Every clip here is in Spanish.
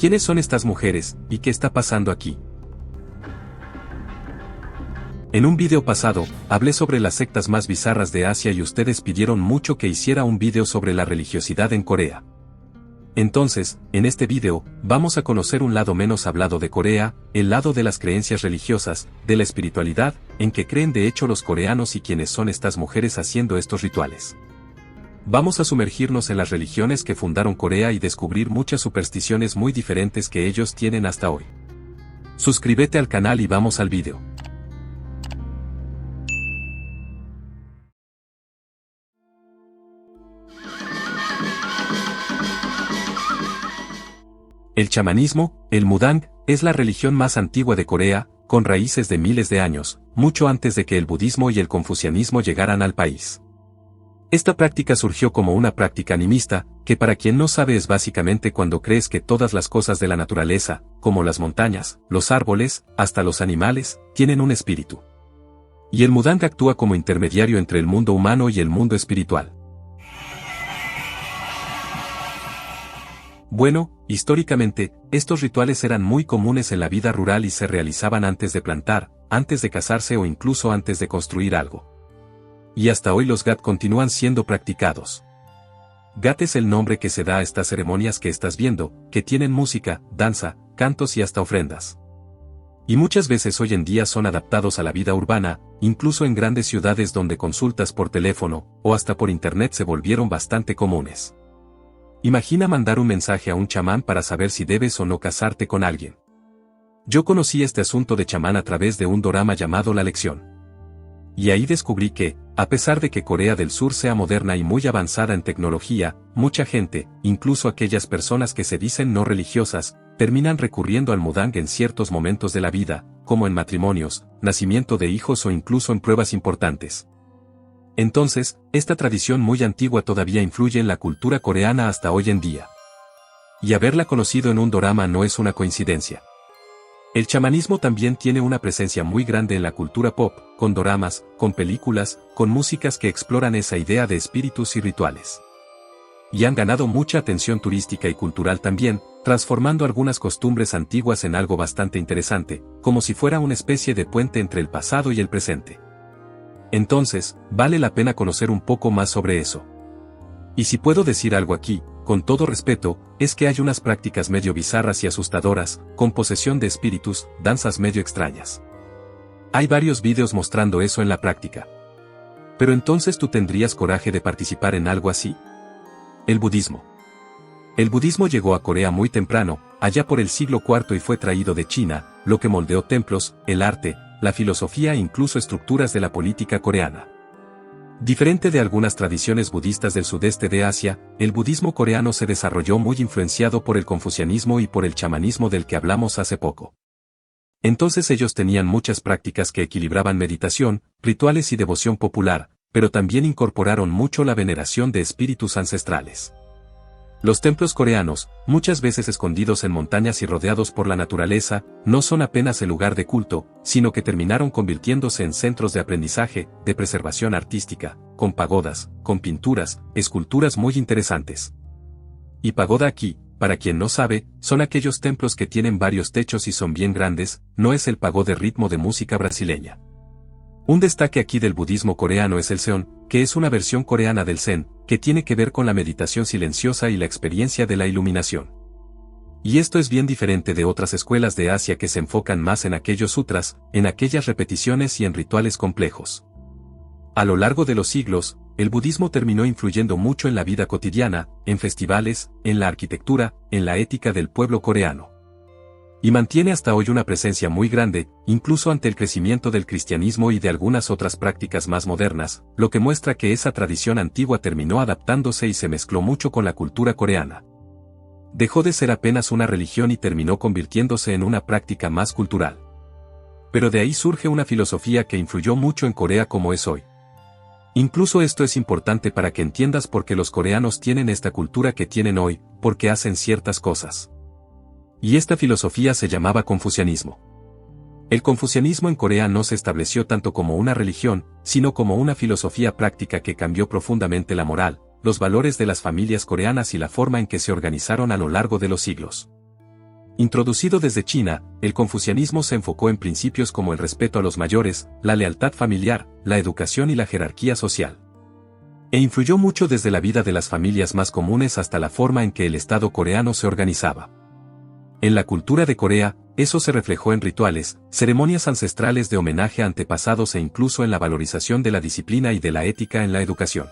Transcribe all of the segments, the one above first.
¿Quiénes son estas mujeres, y qué está pasando aquí? En un video pasado, hablé sobre las sectas más bizarras de Asia y ustedes pidieron mucho que hiciera un video sobre la religiosidad en Corea. Entonces, en este video, vamos a conocer un lado menos hablado de Corea, el lado de las creencias religiosas, de la espiritualidad, en que creen de hecho los coreanos y quiénes son estas mujeres haciendo estos rituales. Vamos a sumergirnos en las religiones que fundaron Corea y descubrir muchas supersticiones muy diferentes que ellos tienen hasta hoy. Suscríbete al canal y vamos al video. El chamanismo, el mudang, es la religión más antigua de Corea, con raíces de miles de años, mucho antes de que el budismo y el confucianismo llegaran al país. Esta práctica surgió como una práctica animista, que para quien no sabe es básicamente cuando crees que todas las cosas de la naturaleza, como las montañas, los árboles, hasta los animales, tienen un espíritu. Y el mudang actúa como intermediario entre el mundo humano y el mundo espiritual. Bueno, históricamente, estos rituales eran muy comunes en la vida rural y se realizaban antes de plantar, antes de casarse o incluso antes de construir algo. Y hasta hoy los Gat continúan siendo practicados. Gat es el nombre que se da a estas ceremonias que estás viendo, que tienen música, danza, cantos y hasta ofrendas. Y muchas veces hoy en día son adaptados a la vida urbana, incluso en grandes ciudades donde consultas por teléfono, o hasta por internet se volvieron bastante comunes. Imagina mandar un mensaje a un chamán para saber si debes o no casarte con alguien. Yo conocí este asunto de chamán a través de un dorama llamado La Lección. Y ahí descubrí que, a pesar de que Corea del Sur sea moderna y muy avanzada en tecnología, mucha gente, incluso aquellas personas que se dicen no religiosas, terminan recurriendo al mudang en ciertos momentos de la vida, como en matrimonios, nacimiento de hijos o incluso en pruebas importantes. Entonces, esta tradición muy antigua todavía influye en la cultura coreana hasta hoy en día. Y haberla conocido en un dorama no es una coincidencia. El chamanismo también tiene una presencia muy grande en la cultura pop, con doramas, con películas, con músicas que exploran esa idea de espíritus y rituales. Y han ganado mucha atención turística y cultural también, transformando algunas costumbres antiguas en algo bastante interesante, como si fuera una especie de puente entre el pasado y el presente. Entonces, vale la pena conocer un poco más sobre eso. Y si puedo decir algo aquí, con todo respeto, es que hay unas prácticas medio bizarras y asustadoras, con posesión de espíritus, danzas medio extrañas. Hay varios vídeos mostrando eso en la práctica. Pero entonces tú tendrías coraje de participar en algo así. El budismo. El budismo llegó a Corea muy temprano, allá por el siglo IV y fue traído de China, lo que moldeó templos, el arte, la filosofía e incluso estructuras de la política coreana. Diferente de algunas tradiciones budistas del sudeste de Asia, el budismo coreano se desarrolló muy influenciado por el confucianismo y por el chamanismo del que hablamos hace poco. Entonces ellos tenían muchas prácticas que equilibraban meditación, rituales y devoción popular, pero también incorporaron mucho la veneración de espíritus ancestrales. Los templos coreanos, muchas veces escondidos en montañas y rodeados por la naturaleza, no son apenas el lugar de culto, sino que terminaron convirtiéndose en centros de aprendizaje, de preservación artística, con pagodas, con pinturas, esculturas muy interesantes. Y pagoda aquí, para quien no sabe, son aquellos templos que tienen varios techos y son bien grandes, no es el pagode ritmo de música brasileña. Un destaque aquí del budismo coreano es el Seon, que es una versión coreana del Zen, que tiene que ver con la meditación silenciosa y la experiencia de la iluminación. Y esto es bien diferente de otras escuelas de Asia que se enfocan más en aquellos sutras, en aquellas repeticiones y en rituales complejos. A lo largo de los siglos, el budismo terminó influyendo mucho en la vida cotidiana, en festivales, en la arquitectura, en la ética del pueblo coreano. Y mantiene hasta hoy una presencia muy grande, incluso ante el crecimiento del cristianismo y de algunas otras prácticas más modernas, lo que muestra que esa tradición antigua terminó adaptándose y se mezcló mucho con la cultura coreana. Dejó de ser apenas una religión y terminó convirtiéndose en una práctica más cultural. Pero de ahí surge una filosofía que influyó mucho en Corea como es hoy. Incluso esto es importante para que entiendas por qué los coreanos tienen esta cultura que tienen hoy, porque hacen ciertas cosas. Y esta filosofía se llamaba confucianismo. El confucianismo en Corea no se estableció tanto como una religión, sino como una filosofía práctica que cambió profundamente la moral, los valores de las familias coreanas y la forma en que se organizaron a lo largo de los siglos. Introducido desde China, el confucianismo se enfocó en principios como el respeto a los mayores, la lealtad familiar, la educación y la jerarquía social. E influyó mucho desde la vida de las familias más comunes hasta la forma en que el Estado coreano se organizaba. En la cultura de Corea, eso se reflejó en rituales, ceremonias ancestrales de homenaje a antepasados e incluso en la valorización de la disciplina y de la ética en la educación.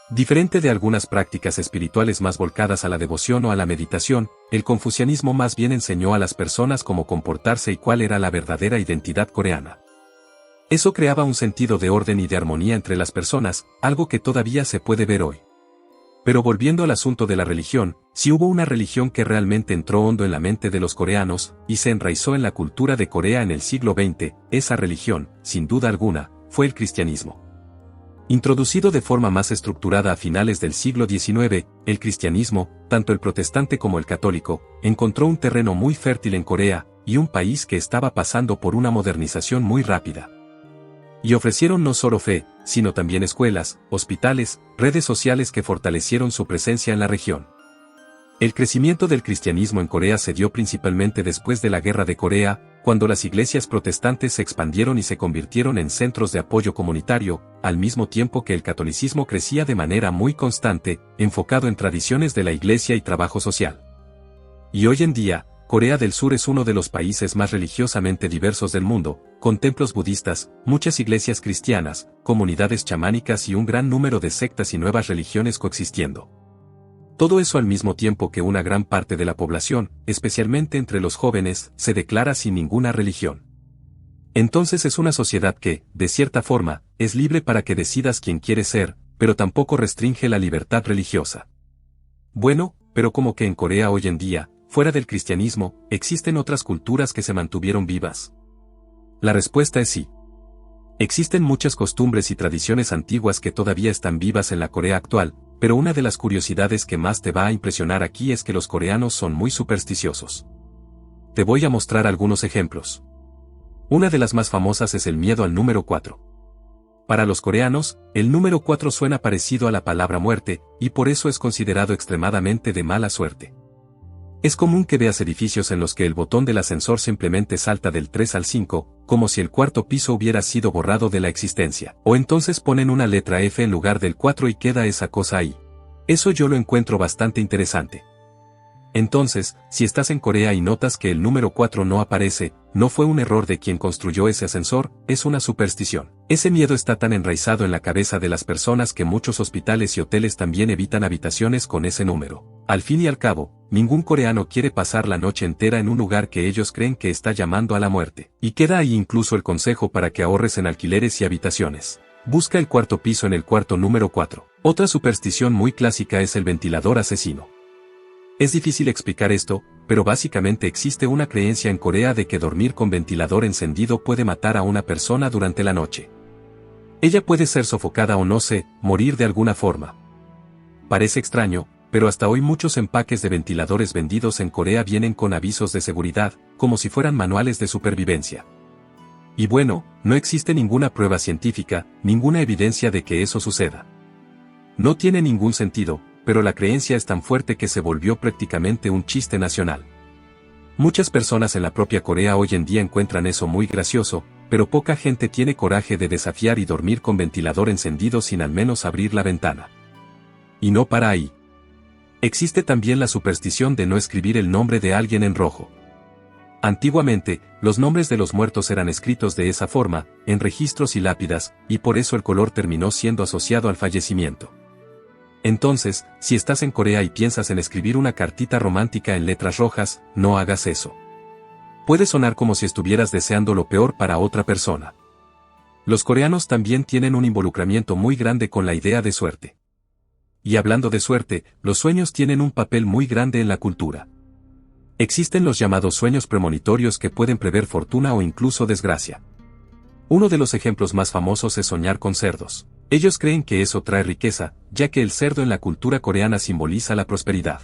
Diferente de algunas prácticas espirituales más volcadas a la devoción o a la meditación, el confucianismo más bien enseñó a las personas cómo comportarse y cuál era la verdadera identidad coreana. Eso creaba un sentido de orden y de armonía entre las personas, algo que todavía se puede ver hoy. Pero volviendo al asunto de la religión, sí hubo una religión que realmente entró hondo en la mente de los coreanos, y se enraizó en la cultura de Corea en el siglo XX, esa religión, sin duda alguna, fue el cristianismo. Introducido de forma más estructurada a finales del siglo XIX, el cristianismo, tanto el protestante como el católico, encontró un terreno muy fértil en Corea, y un país que estaba pasando por una modernización muy rápida. Y ofrecieron no solo fe, sino también escuelas, hospitales, redes sociales que fortalecieron su presencia en la región. El crecimiento del cristianismo en Corea se dio principalmente después de la Guerra de Corea, cuando las iglesias protestantes se expandieron y se convirtieron en centros de apoyo comunitario, al mismo tiempo que el catolicismo crecía de manera muy constante, enfocado en tradiciones de la iglesia y trabajo social. Y hoy en día, Corea del Sur es uno de los países más religiosamente diversos del mundo, con templos budistas, muchas iglesias cristianas, comunidades chamánicas y un gran número de sectas y nuevas religiones coexistiendo. Todo eso al mismo tiempo que una gran parte de la población, especialmente entre los jóvenes, se declara sin ninguna religión. Entonces es una sociedad que, de cierta forma, es libre para que decidas quién quieres ser, pero tampoco restringe la libertad religiosa. Bueno, pero como que en Corea hoy en día, fuera del cristianismo, existen otras culturas que se mantuvieron vivas. La respuesta es sí. Existen muchas costumbres y tradiciones antiguas que todavía están vivas en la Corea actual, pero una de las curiosidades que más te va a impresionar aquí es que los coreanos son muy supersticiosos. Te voy a mostrar algunos ejemplos. Una de las más famosas es el miedo al número 4. Para los coreanos, el número 4 suena parecido a la palabra muerte, y por eso es considerado extremadamente de mala suerte. Es común que veas edificios en los que el botón del ascensor simplemente salta del 3 al 5, como si el cuarto piso hubiera sido borrado de la existencia. O entonces ponen una letra F en lugar del 4 y queda esa cosa ahí. Eso yo lo encuentro bastante interesante. Entonces, si estás en Corea y notas que el número 4 no aparece, no fue un error de quien construyó ese ascensor, es una superstición. Ese miedo está tan enraizado en la cabeza de las personas que muchos hospitales y hoteles también evitan habitaciones con ese número. Al fin y al cabo, ningún coreano quiere pasar la noche entera en un lugar que ellos creen que está llamando a la muerte. Y queda ahí incluso el consejo para que ahorres en alquileres y habitaciones. Busca el cuarto piso en el cuarto número 4. Otra superstición muy clásica es el ventilador asesino. Es difícil explicar esto, pero básicamente existe una creencia en Corea de que dormir con ventilador encendido puede matar a una persona durante la noche. Ella puede ser sofocada o no sé, morir de alguna forma. Parece extraño, pero hasta hoy muchos empaques de ventiladores vendidos en Corea vienen con avisos de seguridad, como si fueran manuales de supervivencia. Y bueno, no existe ninguna prueba científica, ninguna evidencia de que eso suceda. No tiene ningún sentido, pero la creencia es tan fuerte que se volvió prácticamente un chiste nacional. Muchas personas en la propia Corea hoy en día encuentran eso muy gracioso, pero poca gente tiene coraje de desafiar y dormir con ventilador encendido sin al menos abrir la ventana. Y no para ahí. Existe también la superstición de no escribir el nombre de alguien en rojo. Antiguamente, los nombres de los muertos eran escritos de esa forma, en registros y lápidas, y por eso el color terminó siendo asociado al fallecimiento. Entonces, si estás en Corea y piensas en escribir una cartita romántica en letras rojas, no hagas eso. Puede sonar como si estuvieras deseando lo peor para otra persona. Los coreanos también tienen un involucramiento muy grande con la idea de suerte. Y hablando de suerte, los sueños tienen un papel muy grande en la cultura. Existen los llamados sueños premonitorios que pueden prever fortuna o incluso desgracia. Uno de los ejemplos más famosos es soñar con cerdos. Ellos creen que eso trae riqueza, ya que el cerdo en la cultura coreana simboliza la prosperidad.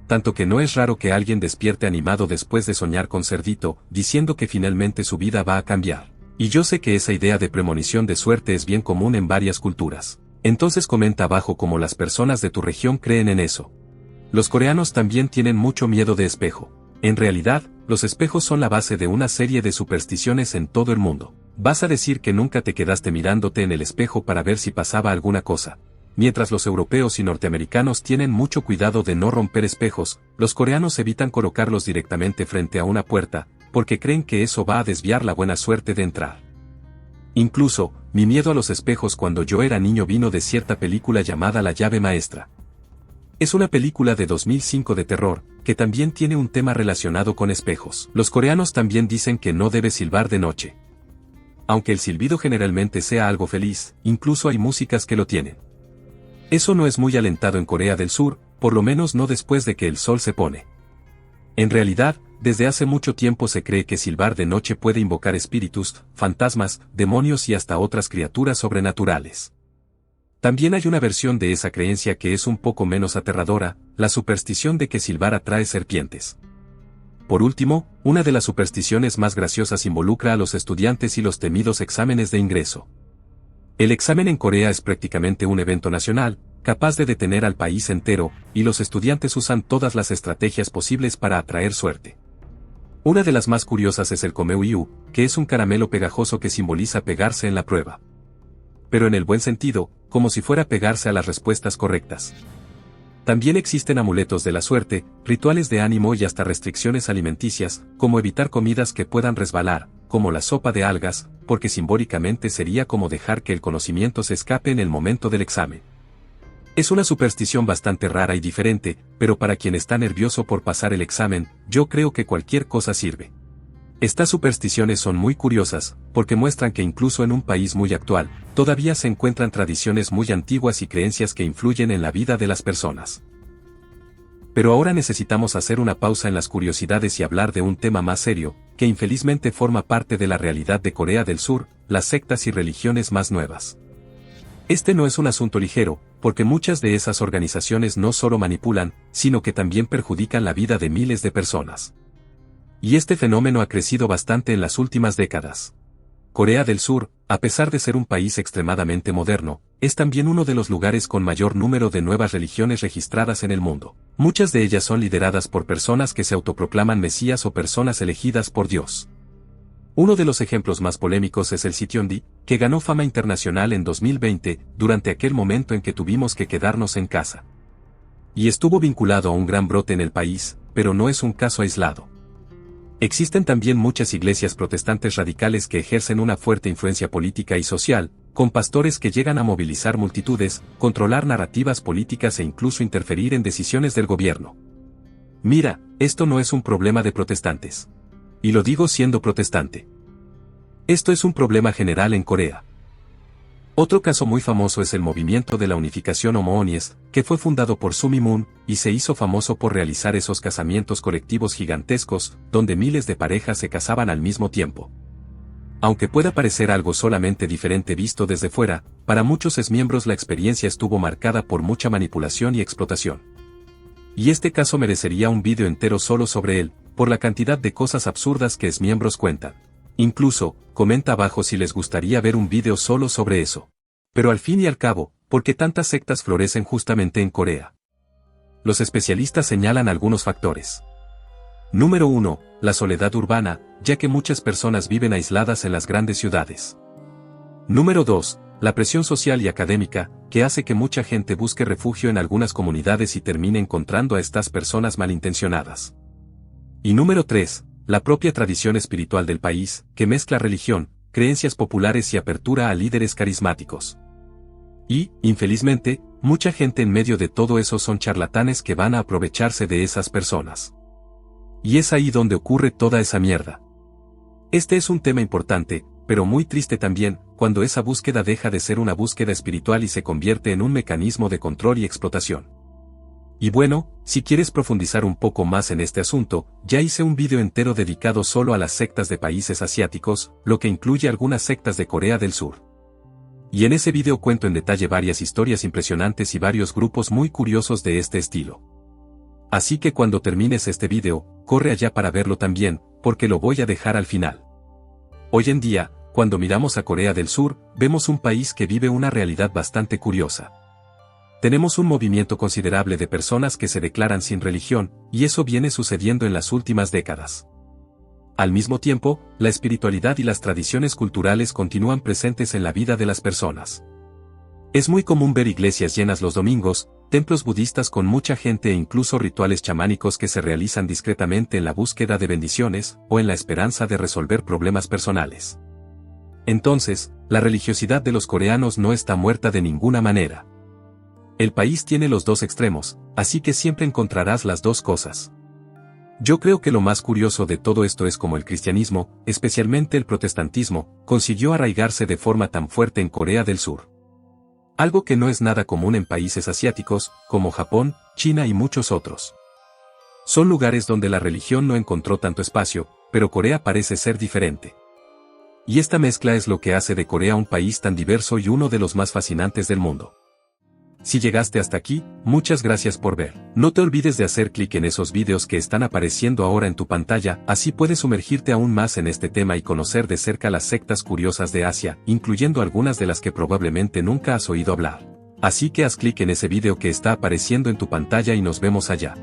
Tanto que no es raro que alguien despierte animado después de soñar con cerdito, diciendo que finalmente su vida va a cambiar. Y yo sé que esa idea de premonición de suerte es bien común en varias culturas. Entonces comenta abajo cómo las personas de tu región creen en eso. Los coreanos también tienen mucho miedo de espejo. En realidad, los espejos son la base de una serie de supersticiones en todo el mundo. Vas a decir que nunca te quedaste mirándote en el espejo para ver si pasaba alguna cosa. Mientras los europeos y norteamericanos tienen mucho cuidado de no romper espejos, los coreanos evitan colocarlos directamente frente a una puerta, porque creen que eso va a desviar la buena suerte de entrar. Incluso, mi miedo a los espejos cuando yo era niño vino de cierta película llamada La llave maestra. Es una película de 2005 de terror, que también tiene un tema relacionado con espejos. Los coreanos también dicen que no debes silbar de noche. Aunque el silbido generalmente sea algo feliz, incluso hay músicas que lo tienen. Eso no es muy alentado en Corea del Sur, por lo menos no después de que el sol se pone. En realidad, desde hace mucho tiempo se cree que silbar de noche puede invocar espíritus, fantasmas, demonios y hasta otras criaturas sobrenaturales. También hay una versión de esa creencia que es un poco menos aterradora, la superstición de que silbar atrae serpientes. Por último, una de las supersticiones más graciosas involucra a los estudiantes y los temidos exámenes de ingreso. El examen en Corea es prácticamente un evento nacional, capaz de detener al país entero, y los estudiantes usan todas las estrategias posibles para atraer suerte. Una de las más curiosas es el Komeuyu, que es un caramelo pegajoso que simboliza pegarse en la prueba. Pero en el buen sentido, como si fuera pegarse a las respuestas correctas. También existen amuletos de la suerte, rituales de ánimo y hasta restricciones alimenticias, como evitar comidas que puedan resbalar, como la sopa de algas, porque simbólicamente sería como dejar que el conocimiento se escape en el momento del examen. Es una superstición bastante rara y diferente, pero para quien está nervioso por pasar el examen, yo creo que cualquier cosa sirve. Estas supersticiones son muy curiosas, porque muestran que incluso en un país muy actual, todavía se encuentran tradiciones muy antiguas y creencias que influyen en la vida de las personas. Pero ahora necesitamos hacer una pausa en las curiosidades y hablar de un tema más serio, que infelizmente forma parte de la realidad de Corea del Sur, las sectas y religiones más nuevas. Este no es un asunto ligero, porque muchas de esas organizaciones no solo manipulan, sino que también perjudican la vida de miles de personas. Y este fenómeno ha crecido bastante en las últimas décadas. Corea del Sur, a pesar de ser un país extremadamente moderno, es también uno de los lugares con mayor número de nuevas religiones registradas en el mundo. Muchas de ellas son lideradas por personas que se autoproclaman mesías o personas elegidas por Dios. Uno de los ejemplos más polémicos es el Sityeondy, que ganó fama internacional en 2020, durante aquel momento en que tuvimos que quedarnos en casa. Y estuvo vinculado a un gran brote en el país, pero no es un caso aislado. Existen también muchas iglesias protestantes radicales que ejercen una fuerte influencia política y social, con pastores que llegan a movilizar multitudes, controlar narrativas políticas e incluso interferir en decisiones del gobierno. Mira, esto no es un problema de protestantes. Y lo digo siendo protestante. Esto es un problema general en Corea. Otro caso muy famoso es el movimiento de la unificación Homoonies, que fue fundado por Soo Mi-moon, y se hizo famoso por realizar esos casamientos colectivos gigantescos, donde miles de parejas se casaban al mismo tiempo. Aunque pueda parecer algo solamente diferente visto desde fuera, para muchos exmiembros la experiencia estuvo marcada por mucha manipulación y explotación. Y este caso merecería un vídeo entero solo sobre él, por la cantidad de cosas absurdas que exmiembros cuentan. Incluso, comenta abajo si les gustaría ver un vídeo solo sobre eso. Pero al fin y al cabo, ¿por qué tantas sectas florecen justamente en Corea? Los especialistas señalan algunos factores. Número 1. La soledad urbana, ya que muchas personas viven aisladas en las grandes ciudades. Número 2. La presión social y académica, que hace que mucha gente busque refugio en algunas comunidades y termine encontrando a estas personas malintencionadas. Y número 3. La propia tradición espiritual del país, que mezcla religión, creencias populares y apertura a líderes carismáticos. Y, infelizmente, mucha gente en medio de todo eso son charlatanes que van a aprovecharse de esas personas. Y es ahí donde ocurre toda esa mierda. Este es un tema importante, pero muy triste también, cuando esa búsqueda deja de ser una búsqueda espiritual y se convierte en un mecanismo de control y explotación. Y bueno, si quieres profundizar un poco más en este asunto, ya hice un vídeo entero dedicado solo a las sectas de países asiáticos, lo que incluye algunas sectas de Corea del Sur. Y en ese vídeo cuento en detalle varias historias impresionantes y varios grupos muy curiosos de este estilo. Así que cuando termines este vídeo, corre allá para verlo también, porque lo voy a dejar al final. Hoy en día, cuando miramos a Corea del Sur, vemos un país que vive una realidad bastante curiosa. Tenemos un movimiento considerable de personas que se declaran sin religión, y eso viene sucediendo en las últimas décadas. Al mismo tiempo, la espiritualidad y las tradiciones culturales continúan presentes en la vida de las personas. Es muy común ver iglesias llenas los domingos, templos budistas con mucha gente e incluso rituales chamánicos que se realizan discretamente en la búsqueda de bendiciones o en la esperanza de resolver problemas personales. Entonces, la religiosidad de los coreanos no está muerta de ninguna manera. El país tiene los dos extremos, así que siempre encontrarás las dos cosas. Yo creo que lo más curioso de todo esto es cómo el cristianismo, especialmente el protestantismo, consiguió arraigarse de forma tan fuerte en Corea del Sur. Algo que no es nada común en países asiáticos, como Japón, China y muchos otros. Son lugares donde la religión no encontró tanto espacio, pero Corea parece ser diferente. Y esta mezcla es lo que hace de Corea un país tan diverso y uno de los más fascinantes del mundo. Si llegaste hasta aquí, muchas gracias por ver. No te olvides de hacer clic en esos vídeos que están apareciendo ahora en tu pantalla, así puedes sumergirte aún más en este tema y conocer de cerca las sectas curiosas de Asia, incluyendo algunas de las que probablemente nunca has oído hablar. Así que haz clic en ese vídeo que está apareciendo en tu pantalla y nos vemos allá.